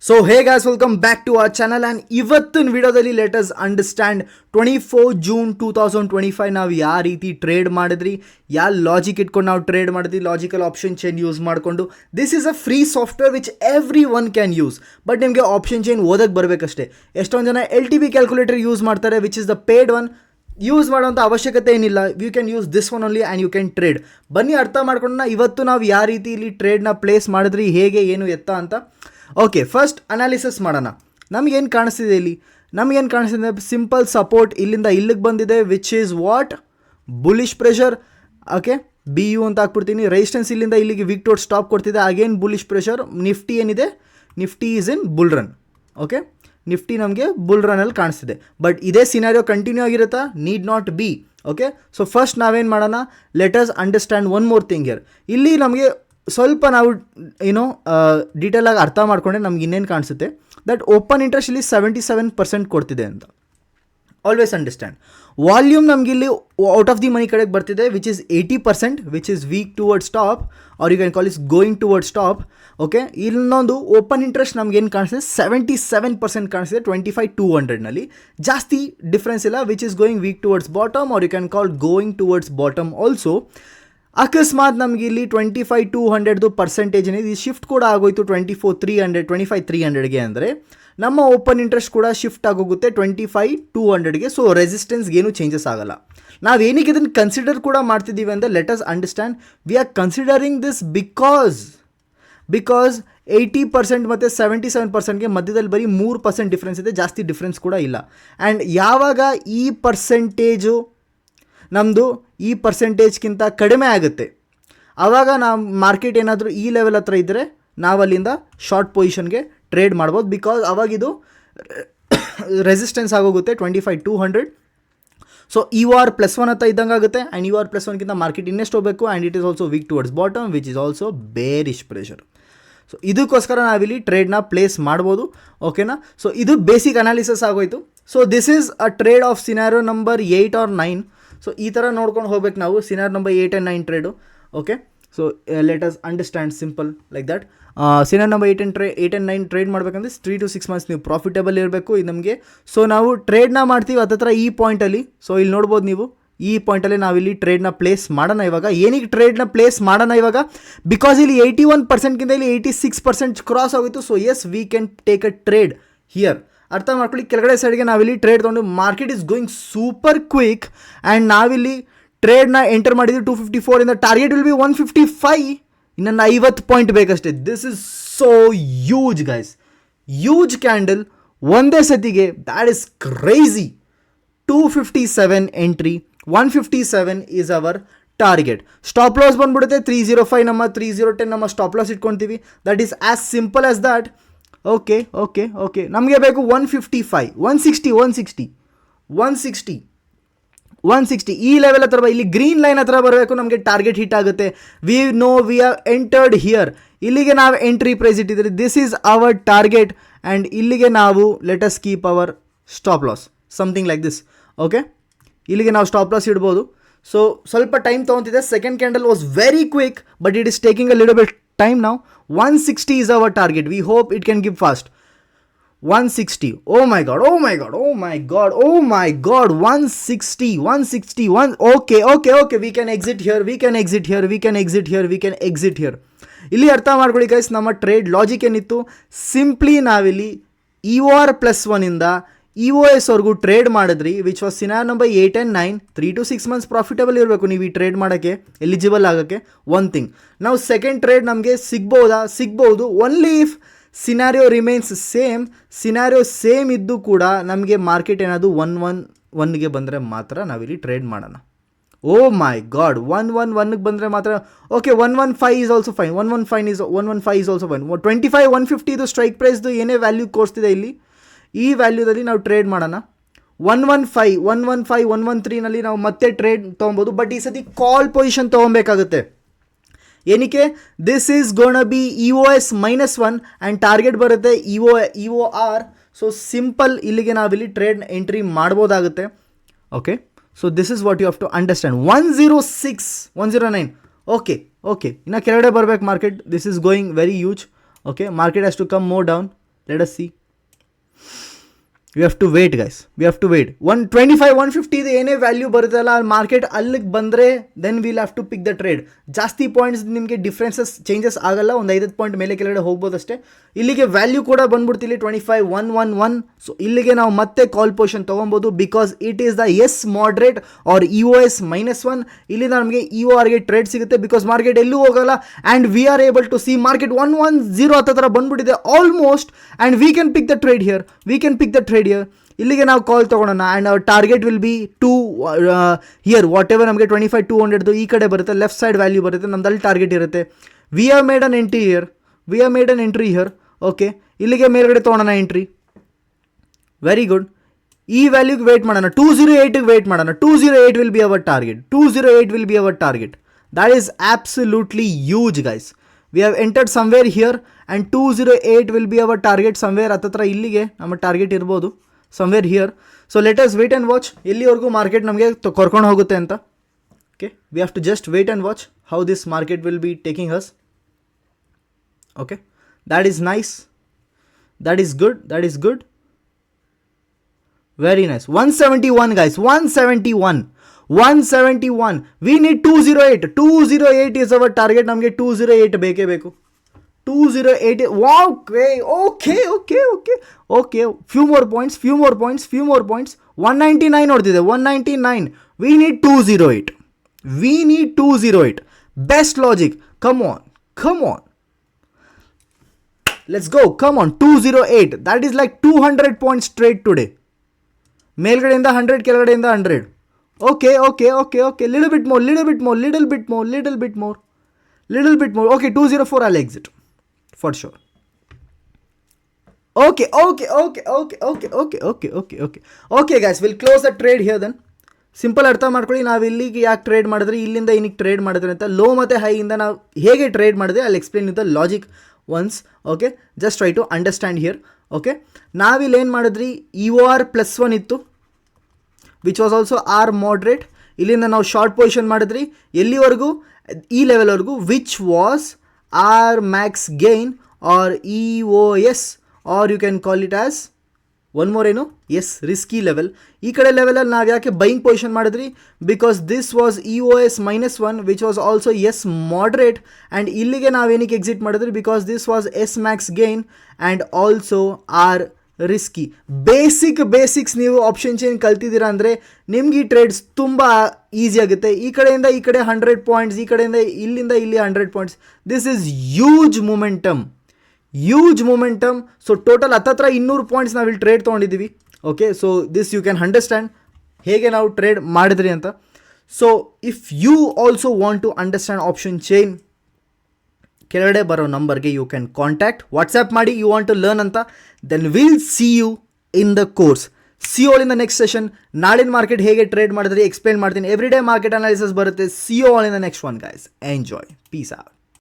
So hey guys, welcome back to our channel and ಇವತ್ತಿನ ವಿಡಿಯೋದಲ್ಲಿ let us understand 24 June 2025 ನಾವು ಯಾವ ರೀತಿ ಟ್ರೇಡ್ ಮಾಡಿದ್ರಿ, ಯಾವ ಲಾಜಿಕ್ ಇಟ್ಕೊಂಡು ನಾವು ಟ್ರೇಡ್ ಮಾಡಿದ್ವಿ, ಲಾಜಿಕಲ್ ಆಪ್ಷನ್ ಚೈನ್ ಯೂಸ್ ಮಾಡಿಕೊಂಡು. This is a free software which everyone can use. But ನಿಮಗೆ ಆಪ್ಷನ್ ಚೈನ್ ಓದಕ್ಕೆ ಬರಬೇಕಷ್ಟೇ. ಎಷ್ಟೊಂದು ಜನ LTB ಕ್ಯಾಲ್ಕುಲೇಟರ್ ಯೂಸ್ ಮಾಡ್ತಾರೆ, which is the paid one. Use ಮಾಡೋಂಥ ಅವಶ್ಯಕತೆ ಏನಿಲ್ಲ. You can use this one only and you can trade. ಬನ್ನಿ ಅರ್ಥ ಮಾಡ್ಕೊಂಡು ಇವತ್ತು ನಾವು ಯಾವ ರೀತಿ ಇಲ್ಲಿ ಟ್ರೇಡ್ನ ಪ್ಲೇಸ್ ಮಾಡಿದ್ರಿ, ಹೇಗೆ ಏನು ಎತ್ತ ಅಂತ. ಓಕೆ, ಫಸ್ಟ್ ಅನಾಲಿಸಿಸ್ ಮಾಡೋಣ. ನಮಗೇನು ಕಾಣಿಸ್ತಿದೆ ಇಲ್ಲಿ? ನಮಗೇನು ಕಾಣಿಸ್ತಿದೆ? ಸಿಂಪಲ್ ಸಪೋರ್ಟ್ ಇಲ್ಲಿಂದ ಇಲ್ಲಿಗೆ ಬಂದಿದೆ, which is what bullish pressure. Okay, BU ಅಂತ ಹಾಕ್ಬಿಡ್ತೀನಿ. ರೆಸಿಸ್ಟೆನ್ಸ್ ಇಲ್ಲಿಂದ ಇಲ್ಲಿಗೆ ವೀಕ್ ಟೋಡ್ ಸ್ಟಾಪ್ ಕೊಡ್ತಿದೆ, ಅಗೇನ್ ಬುಲಿಶ್ ಪ್ರೆಷರ್. ನಿಫ್ಟಿ ಏನಿದೆ, Nifty is in bull run. Okay, Nifty ನಮಗೆ ಬುಲ್ ರನಲ್ಲಿ ಕಾಣಿಸ್ತಿದೆ. ಬಟ್ ಇದೇ ಸಿನಾರಿಯೋ ಕಂಟಿನ್ಯೂ ಆಗಿರುತ್ತಾ? Need not be. Okay, so first ನಾವೇನು ಮಾಡೋಣ, let us understand one more thing here. ಇಲ್ಲಿ ನಮಗೆ ಸ್ವಲ್ಪ ನಾವು ಡೀಟೇಲಾಗಿ ಅರ್ಥ ಮಾಡಿಕೊಂಡ್ರೆ ನಮ್ಗೆ ಇನ್ನೇನು ಕಾಣಿಸುತ್ತೆ, ದಟ್ ಓಪನ್ ಇಂಟ್ರೆಸ್ಟ್ ಇಲ್ಲಿ 77% ಕೊಡ್ತಿದೆ ಅಂತ. Always understand. ವಾಲ್ಯೂಮ್ ನಮಗಿಲ್ಲಿ ಔಟ್ ಆಫ್ ದಿ ಮನಿ ಕಡೆಗೆ ಬರ್ತಿದೆ, which is 80%, which is weak towards top, or you can call is going towards top. Okay, ಇಲ್ಲೊಂದು ಓಪನ್ ಇಂಟ್ರೆಸ್ಟ್ ನಮಗೇನು ಕಾಣಿಸ್ತಿದೆ, 77% ಕಾಣಿಸ್ತಿದೆ 25,200ನಲ್ಲಿ. ಜಾಸ್ತಿ ಡಿಫ್ರೆನ್ಸ್ ಇಲ್ಲ, which is going weak towards bottom, or you can call going towards bottom also. ಅಕಸ್ಮಾತ್ ನಮಗೆ ಇಲ್ಲಿ 25,200 ಪರ್ಸೆಂಟೇಜ್ ಏನಿದೆ, ಶಿಫ್ಟ್ ಕೂಡ ಆಗೋಯ್ತು 25,300ಗೆ. ಅಂದರೆ ನಮ್ಮ ಓಪನ್ ಇಂಟ್ರೆಸ್ಟ್ ಕೂಡ ಶಿಫ್ಟ್ ಆಗೋಗುತ್ತೆ 25,200ಗೆ. ಸೊ ರೆಸಿಸ್ಟೆನ್ಸ್ಗೇನು ಚೇಂಜಸ್ ಆಗಲ್ಲ. ನಾವೇನಕ್ಕೆ ಇದನ್ನು ಕನ್ಸಿಡರ್ ಕೂಡ ಮಾಡ್ತಿದ್ದೀವಿ ಅಂದರೆ, let us understand, we are considering this because 80% ಮತ್ತು 77%ಗೆ ಮಧ್ಯದಲ್ಲಿ ಬರೀ 3% ಡಿಫ್ರೆನ್ಸ್ ಇದೆ, ಜಾಸ್ತಿ ಡಿಫ್ರೆನ್ಸ್ ಕೂಡ ಇಲ್ಲ. ಆ್ಯಂಡ್ ಯಾವಾಗ ಈ ಪರ್ಸೆಂಟೇಜು ನಮ್ಮದು ಈ ಪರ್ಸೆಂಟೇಜ್ಗಿಂತ ಕಡಿಮೆ ಆಗುತ್ತೆ, ಆವಾಗ ನಾವು ಮಾರ್ಕೆಟ್ ಏನಾದರೂ ಈ ಲೆವೆಲ್ ಹತ್ರ ಇದ್ದರೆ ನಾವಲ್ಲಿಂದ ಶಾರ್ಟ್ ಪೊಸಿಷನ್ಗೆ ಟ್ರೇಡ್ ಮಾಡ್ಬೋದು. ಬಿಕಾಸ್ ಅವಾಗಿದು ರೆಸಿಸ್ಟೆನ್ಸ್ ಆಗೋಗುತ್ತೆ 25,200. ಸೊ ER+1 ಹತ್ತ ಇದ್ದಂಗೆ ಆಗುತ್ತೆ. ಆ್ಯಂಡ್ ER+1ಗಿಂತ ಮಾರ್ಕೆಟ್ ಇನ್ನೆಷ್ಟು ಹೋಗಬೇಕು, and it is also weak towards bottom, which is also bearish pressure. So ಇದಕ್ಕೋಸ್ಕರ ನಾವಿಲ್ಲಿ ಟ್ರೇಡ್ನ ಪ್ಲೇಸ್ ಮಾಡ್ಬೋದು. ಓಕೆನಾ? ಸೊ ಇದು ಬೇಸಿಕ್ ಅನಾಲಿಸಿಸ್ ಆಗೋಯ್ತು. So this is a trade of scenario number 8 or 9. So ಈ ಥರ ನೋಡ್ಕೊಂಡು ಹೋಗ್ಬೇಕು ನಾವು, scenario number 8 and 9 trade. Okay, so let us understand simple like that. Scenario number 8 and 9 trade ಮಾಡಬೇಕಂದ್ರೆ 3 to 6 months ನೀವು profitable ಇರಬೇಕು ಇದು ನಮಗೆ. ಸೊ ನಾವು ಟ್ರೇಡ್ನ ಮಾಡ್ತೀವಿ ಹತ್ತತ್ರ ಈ ಪಾಯಿಂಟಲ್ಲಿ. ಸೊ ಇಲ್ಲಿ ನೋಡ್ಬೋದು ನೀವು, ಈ ಪಾಯಿಂಟಲ್ಲಿ ನಾವಿಲ್ಲಿ ಟ್ರೇಡ್ನ ಪ್ಲೇಸ್ ಮಾಡೋಣ ಇವಾಗ. ಏನಕ್ಕೆ ಟ್ರೇಡ್ನ ಪ್ಲೇಸ್ ಮಾಡೋಣ ಇವಾಗ? ಬಿಕಾಸ್ ಇಲ್ಲಿ 81%ಗಿಂತ ಇಲ್ಲಿ 86% ಕ್ರಾಸ್ ಆಗೋಯಿತು. So yes, we can take a trade here. ಅರ್ಥ ಮಾಡ್ಕೊಳ್ಳಿ, ಕೆಳಗಡೆ ಸೈಡ್ಗೆ ನಾವಿಲ್ಲಿ ಟ್ರೇಡ್ ತೊಗೊಂಡು, market is going super quick. And ನಾವಿಲ್ಲಿ ಟ್ರೇಡ್ನ ಎಂಟರ್ ಮಾಡಿದ್ವಿ 254 ಇಂದ. Target will be 155. ಇನ್ನೊಂದು 50 ಪಾಯಿಂಟ್ ಬೇಕಷ್ಟೇ. This is so huge guys, huge candle ಒಂದೇ ಸತಿಗೆ. That is crazy. 257 entry, 157 is our target. Stop loss ಬಂದ್ಬಿಡುತ್ತೆ 305. ನಮ್ಮ 3010 ನಮ್ಮ ಸ್ಟಾಪ್ ಲಾಸ್ ಇಟ್ಕೊತೀವಿ. That is as simple as that. Okay okay okay, ನಮಗೆ ಬೇಕು 155, 160 ಈ ಲೆವೆಲ್ ಹತ್ರ ಇಲ್ಲಿ ಗ್ರೀನ್ ಲೈನ್ ಹತ್ರ ಬರಬೇಕು, ನಮಗೆ ಟಾರ್ಗೆಟ್ ಹಿಟ್ ಆಗುತ್ತೆ. We have entered here. ಇಲ್ಲಿಗೆ ನಾವು ಎಂಟ್ರಿ ಪ್ರೈಸ್ ಇಟ್ಟಿದ್ದೀರಿ. This is our target. And ಇಲ್ಲಿಗೆ ನಾವು let us keep our stop loss, something like this. Okay, ಇಲ್ಲಿಗೆ ನಾವು ಸ್ಟಾಪ್ ಲಾಸ್ ಇಡ್ಬೋದು. ಸೊ ಸ್ವಲ್ಪ ಟೈಮ್ ತೊಗೊತಿದೆ. Second candle was very quick, but it is taking a little bit time now. 160 is our target. We hope it can give fast. 160. Oh my god, oh my god, oh my god, oh my god. 161. Okay, we can exit here, we can exit here. ಇಲ್ಲಿ ಅರ್ಥ ಮಾಡ್ಕೊಳ್ಳಿ guys, ನಮ್ಮ trade logic ಏನಿತ್ತು, simply ನಾವಿಲ್ಲಿ EOR+1 ಇಂದ EOS ವರೆಗೂ trade ಮಾಡಿದ್ರಿ, which was scenario number 8 and 9. 3 to 6 months profitable ಇರಬೇಕು ನೀವು ಈ ಟ್ರೇಡ್ ಮಾಡೋಕ್ಕೆ, ಎಲಿಜಿಬಲ್ ಆಗೋಕ್ಕೆ. ಒನ್ ಥಿಂಗ್, ನಾವು ಸೆಕೆಂಡ್ ಟ್ರೇಡ್ ನಮಗೆ ಸಿಗ್ಬೋದು only if scenario remains same. Scenario same ಇದ್ದು ಕೂಡ ನಮಗೆ ಮಾರ್ಕೆಟ್ ಏನಾದರೂ 111ಗೆ ಬಂದರೆ ಮಾತ್ರ ನಾವಿಲ್ಲಿ ಟ್ರೇಡ್ ಮಾಡೋಣ. ಓ ಮೈ ಗಾಡ್, 111ಗೆ ಬಂದರೆ ಮಾತ್ರ. Okay, 115 is also fine. 115 is also fine. 25, 150 ಇದು ಸ್ಟ್ರೈಕ್ ಪ್ರೈಸ್ದು ಏನೇ ವ್ಯಾಲ್ಯೂ ಕೋರ್ಸ್ತಿದೆ ಇಲ್ಲಿ, ಈ ವ್ಯಾಲ್ಯೂದಲ್ಲಿ ನಾವು ಟ್ರೇಡ್ ಮಾಡೋಣ. 115, 113ನಲ್ಲಿ ನಾವು ಮತ್ತೆ ಟ್ರೇಡ್ ತೊಗೊಬೋದು. ಬಟ್ ಈ ಸತಿ ಕಾಲ್ ಪೊಸಿಷನ್ ತೊಗೊಬೇಕಾಗುತ್ತೆ. ಏನಕ್ಕೆ? This is gonna be EOS-1 and target ಬರುತ್ತೆ EOR. ಸೊ ಸಿಂಪಲ್, ಇಲ್ಲಿಗೆ ನಾವಿಲ್ಲಿ ಟ್ರೇಡ್ ಎಂಟ್ರಿ ಮಾಡ್ಬೋದಾಗುತ್ತೆ. Okay, so this is what you have to understand. 106, 109. Okay, ಇನ್ನು ಕೆಳಗಡೆ ಬರಬೇಕು market. This is going very huge. Okay, market has to come more down. Let us see. We have to wait guys, we have to wait. 125 150 ಇದು ಏನೇ value ಬರುತ್ತಲ್ಲ market ಅಲ್ಲಿಗೆ ಬಂದರೆ then will have to pick the trade. ಜಾಸ್ತಿ points ನಿಮಗೆ differences changes ಆಗಲ್ಲ, ಒಂದು 5 point ಮೇಲೆ ಕೆಳಗಡೆ ಹೋಗ್ಬೋದು ಅಷ್ಟೇ. ಇಲ್ಲಿಗೆ ವ್ಯಾಲ್ಯೂ ಕೂಡ ಬಂದ್ಬಿಡ್ತಿಲ್ಲಿ 25 111. ಸೊ ಇಲ್ಲಿಗೆ ನಾವು ಮತ್ತೆ ಕಾಲ್ ಪೊಸಿಷನ್ ತೊಗೊಬೋದು because it is the S moderate or EOS -1. ಇಲ್ಲಿಂದ ನಮಗೆ EORಗೆ ಟ್ರೇಡ್ ಸಿಗುತ್ತೆ ಬಿಕಾಸ್ ಮಾರ್ಕೆಟ್ ಎಲ್ಲೂ ಹೋಗಲ್ಲ and we are able to see market 110 ಹತ್ರ ಬಂದ್ಬಿಟ್ಟಿದೆ almost and we can pick the trade here, we can pick the trade here. ಇಲ್ಲಿಗೆ ನಾವು ಕಾಲ್ ತೊಗೊಳೋಣ and our target will be to here whatever ನಮಗೆ 25 200 ಈ ಕಡೆ ಬರುತ್ತೆ, left side value ಬರುತ್ತೆ, ನಮ್ದಲ್ಲಿ ಟಾರ್ಗೆಟ್ ಇರುತ್ತೆ. We are made an entry here, we are made an entry here. Okay, ಇಲ್ಲಿಗೆ ಮೇಲ್ಗಡೆ ತೊಗೊಳೋಣ ಎಂಟ್ರಿ. Very good. ಈ ವ್ಯಾಲ್ಯೂಗೆ ವೇಟ್ ಮಾಡೋಣ, 208ಗೆ ವೇಟ್ ಮಾಡೋಣ. 208 will be our target, 208 will be our target. That is absolutely huge guys. We have entered somewhere here and 208 will be our target. Somewhere ಹತ್ತತ್ರ ಇಲ್ಲಿಗೆ ನಮ್ಮ target ಇರ್ಬೋದು, somewhere here. So let us wait and watch ಎಲ್ಲಿವರೆಗೂ market ನಮಗೆ ಕರ್ಕೊಂಡು ಹೋಗುತ್ತೆ ಅಂತ. Okay, we have to just wait and watch how this market will be taking us. Okay, that is nice, that is good, that is good. Very nice. 171 guys, 171. We need 208. 208 is our target. ನಮಗೆ 208 ಬೇಕೇ ಬೇಕು. 208. Okay. Few more points. 199 ನೋಡ್ತಿದೆ, 199. We need 208. Best logic. Come on. Let's go. Come on. 208. That is like 200 points straight today. ಮೇಲ್ಗಡೆಯಿಂದ 100, ಕೆಳಗಡೆಯಿಂದ 100. Okay. Little bit more. Okay, 204 I'll exit for sure. Okay. Okay guys, we'll close the trade here then. Simple ಅರ್ಥ ಮಾಡ್ಕೊಳ್ಳಿ, ನಾವು ಇಲ್ಲಿಗೆ ಯಾಕೆ trade ಮಾಡಿದ್ರೆ, ಇಲ್ಲಿಂದ ಇನ್ನಿಗೆ trade ಮಾಡಿದ್ರೆ ಅಂತ. ಲೋ ಮತ್ತು ಹೈಯಿಂದ ನಾವು ಹೇಗೆ ಟ್ರೇಡ್ ಮಾಡಿದ್ರೆ ಅಲ್ಲಿ explain with the logic ones. Okay, just try to understand here. Okay, ನಾವಿಲ್ಲಿ ಏನು ಮಾಡಿದ್ರಿ, EOR +1 ಇತ್ತು which was also our moderate. ಇಲ್ಲಿಂದ ನಾವು ಶಾರ್ಟ್ ಪೊಸಿಷನ್ ಮಾಡಿದ್ರಿ ಎಲ್ಲಿವರೆಗೂ, ಈ ಲೆವೆಲ್ವರೆಗೂ, which was our max gain or EOS or you can call it as one more ಏನು, ಎಸ್, ರಿಸ್ಕಿ ಲೆವೆಲ್. ಈ ಕಡೆ ಲೆವೆಲಲ್ಲಿ ನಾವು ಯಾಕೆ ಬೈಯಿಂಗ್ ಪೊಸಿಷನ್ ಮಾಡಿದ್ರಿ, because this was EOS -1 which was also S moderate and ಇಲ್ಲಿಗೆ ನಾವೇನಕ್ಕೆ ಎಕ್ಸಿಟ್ ಮಾಡಿದ್ರಿ, because this was as max gain and also are risky. Basics ನೀವು ಆಪ್ಷನ್ ಚೇನ್ ಕಲ್ತಿದ್ದೀರಾ ಅಂದರೆ ನಿಮ್ಗೆ ಈ ಟ್ರೇಡ್ಸ್ ತುಂಬ ಈಸಿ ಆಗುತ್ತೆ. ಈ ಕಡೆಯಿಂದ ಈ ಕಡೆ 100 ಪಾಯಿಂಟ್ಸ್, ಈ ಕಡೆಯಿಂದ ಇಲ್ಲಿಂದ ಇಲ್ಲಿ 100 points. This is huge momentum. So total ಹತ್ತತ್ರ 200 ಪಾಯಿಂಟ್ಸ್ ನಾವು ಇಲ್ಲಿ ಟ್ರೇಡ್ ತೊಗೊಂಡಿದ್ದೀವಿ. Okay, so this you can understand ಹೇಗೆ ನಾವು ಟ್ರೇಡ್ ಮಾಡಿದ್ರಿ ಅಂತ. So if you also want to understand option chain, ಕೆಳಗಡೆ ಬರೋ ನಂಬರ್ಗೆ ಯು ಕ್ಯಾನ್ ಕಾಂಟ್ಯಾಕ್ಟ್, ವಾಟ್ಸ್ಆ್ಯಪ್ ಮಾಡಿ ಯು ವಾಂಟ್ ಟು ಲರ್ನ್ ಅಂತ. Then will see you in the course. See all in the next session. ನಾಳಿನ market ಹೇಗೆ trade ಮಾಡಿದ್ರಿ explain ಮಾಡ್ತೀನಿ. Every day market analysis ಬರುತ್ತೆ. C all in the next one guys. Enjoy. Piece out.